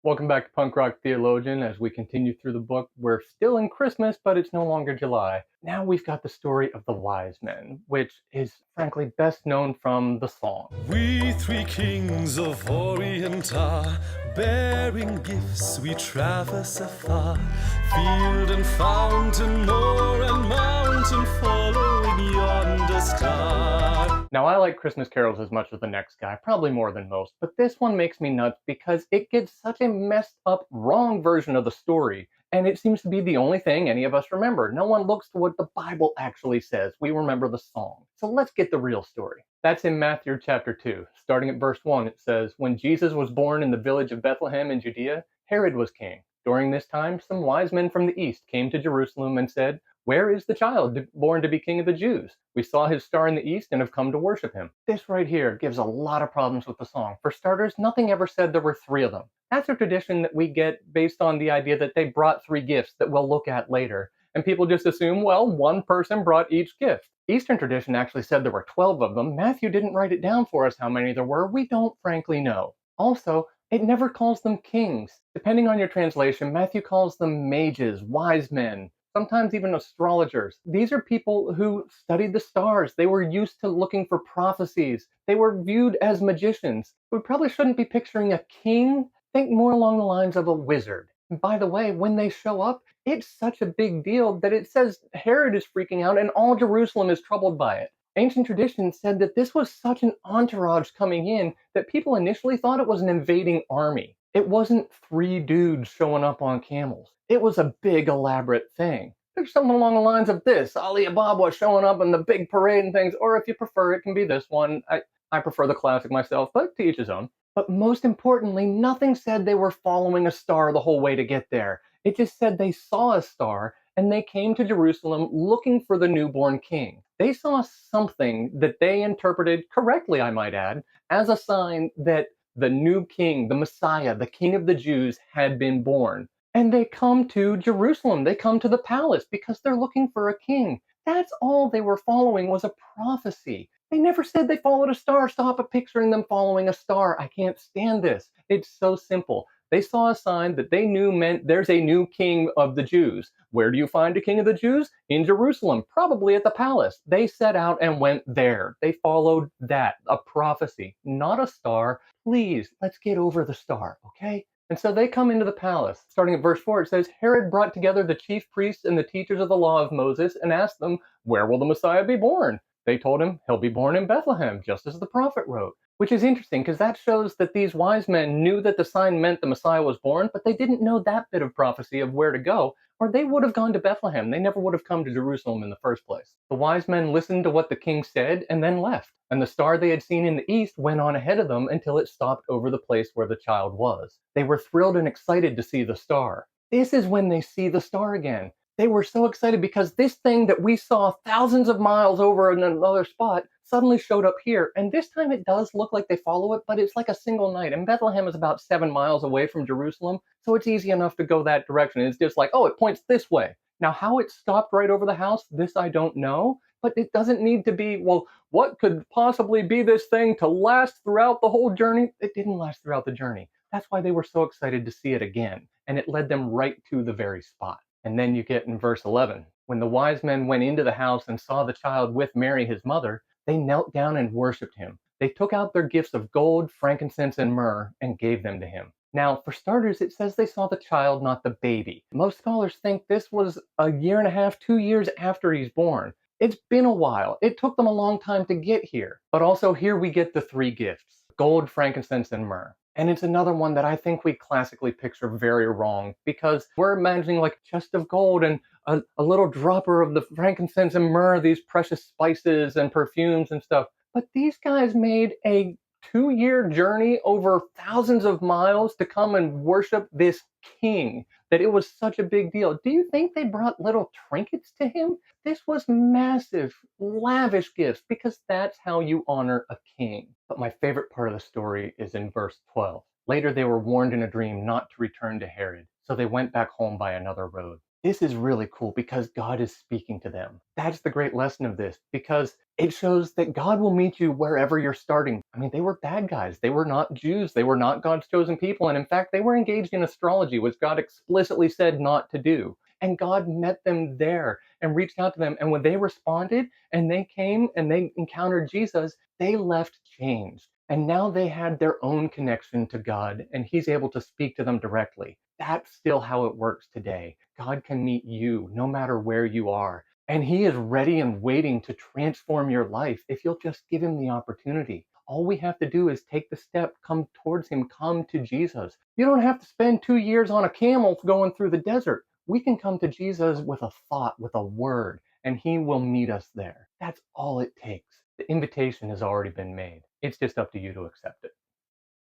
Welcome back to Punk Rock Theologian. As we continue through the book, we're still in Christmas, but it's no longer July. Now we've got the story of the wise men, which is frankly best known from the song. We three kings of Orient are, bearing gifts we traverse afar, field and fountain, moor and mountain, following yonder star. Now, I like Christmas carols as much as the next guy, probably more than most, but this one makes me nuts because it gives such a messed up, wrong version of the story, and it seems to be the only thing any of us remember. No one looks to what the Bible actually says. We remember the song. So let's get the real story. That's in Matthew chapter 2. Starting at verse 1, it says, "When Jesus was born in the village of Bethlehem in Judea, Herod was king. During this time, some wise men from the east came to Jerusalem and said, 'Where is the child born to be king of the Jews? We saw his star in the east and have come to worship him.'" This right here gives a lot of problems with the song. For starters, nothing ever said there were three of them. That's a tradition that we get based on the idea that they brought three gifts that we'll look at later. And people just assume, well, one person brought each gift. Eastern tradition actually said there were 12 of them. Matthew didn't write it down for us how many there were. We don't frankly know. Also, it never calls them kings. Depending on your translation, Matthew calls them mages, wise men, sometimes even astrologers. These are people who studied the stars. They were used to looking for prophecies. They were viewed as magicians. We probably shouldn't be picturing a king. Think more along the lines of a wizard. And by the way, when they show up, it's such a big deal that it says Herod is freaking out and all Jerusalem is troubled by it. Ancient tradition said that this was such an entourage coming in that people initially thought it was an invading army. It wasn't three dudes showing up on camels. It was a big, elaborate thing. There's something along the lines of this: Ali Ababa showing up in the big parade and things, or if you prefer, it can be this one. I prefer the classic myself, but to each his own. But most importantly, nothing said they were following a star the whole way to get there. It just said they saw a star and they came to Jerusalem looking for the newborn king. They saw something that they interpreted correctly, I might add, as a sign that the new king, the Messiah, the king of the Jews, had been born. And they come to Jerusalem. They come to the palace because they're looking for a king. That's all they were following was a prophecy. They never said they followed a star. Stop at picturing them following a star. I can't stand this. It's so simple. They saw a sign that they knew meant there's a new king of the Jews. Where do you find a king of the Jews? In Jerusalem, probably at the palace. They set out and went there. They followed that, a prophecy, not a star. Please, let's get over the star, okay? And so they come into the palace. Starting at verse 4, it says, "Herod brought together the chief priests and the teachers of the law of Moses and asked them, 'Where will the Messiah be born?' They told him, 'He'll be born in Bethlehem, just as the prophet wrote.'" Which is interesting because that shows that these wise men knew that the sign meant the Messiah was born, but they didn't know that bit of prophecy of where to go, or they would have gone to Bethlehem. They never would have come to Jerusalem in the first place. The wise men listened to what the king said and then left. And the star they had seen in the east went on ahead of them until it stopped over the place where the child was. They were thrilled and excited to see the star. This is when they see the star again. They were so excited because this thing that we saw thousands of miles over in another spot suddenly showed up here. And this time it does look like they follow it, but it's like a single night. And Bethlehem is about 7 miles away from Jerusalem, so it's easy enough to go that direction. It's just like, oh, it points this way. Now, how it stopped right over the house, this I don't know, but it doesn't need to be, well, what could possibly be this thing to last throughout the whole journey? It didn't last throughout the journey. That's why they were so excited to see it again. And it led them right to the very spot. And then you get in verse 11, when the wise men went into the house and saw the child with Mary, his mother, they knelt down and worshiped him. They took out their gifts of gold, frankincense, and myrrh and gave them to him. Now, for starters, it says they saw the child, not the baby. Most scholars think this was a year and a half, 2 years after he's born. It's been a while. It took them a long time to get here. But also, here we get the three gifts: gold, frankincense, and myrrh. And it's another one that I think we classically picture very wrong because we're imagining like a chest of gold and a little dropper of the frankincense and myrrh, these precious spices and perfumes and stuff. But these guys made a 2 year journey over thousands of miles to come and worship this king, that it was such a big deal. Do you think they brought little trinkets to him? This was massive, lavish gifts because that's how you honor a king. But my favorite part of the story is in verse 12. Later, they were warned in a dream not to return to Herod, so they went back home by another road. This is really cool because God is speaking to them. That's the great lesson of this because it shows that God will meet you wherever you're starting. I mean, they were bad guys. They were not Jews. They were not God's chosen people. And in fact, they were engaged in astrology, which God explicitly said not to do. And God met them there and reached out to them. And when they responded and they came and they encountered Jesus, they left changed. And now they had their own connection to God, and He's able to speak to them directly. That's still how it works today. God can meet you no matter where you are. And He is ready and waiting to transform your life if you'll just give Him the opportunity. All we have to do is take the step, come towards Him, come to Jesus. You don't have to spend 2 years on a camel going through the desert. We can come to Jesus with a thought, with a word, and He will meet us there. That's all it takes. The invitation has already been made. It's just up to you to accept it.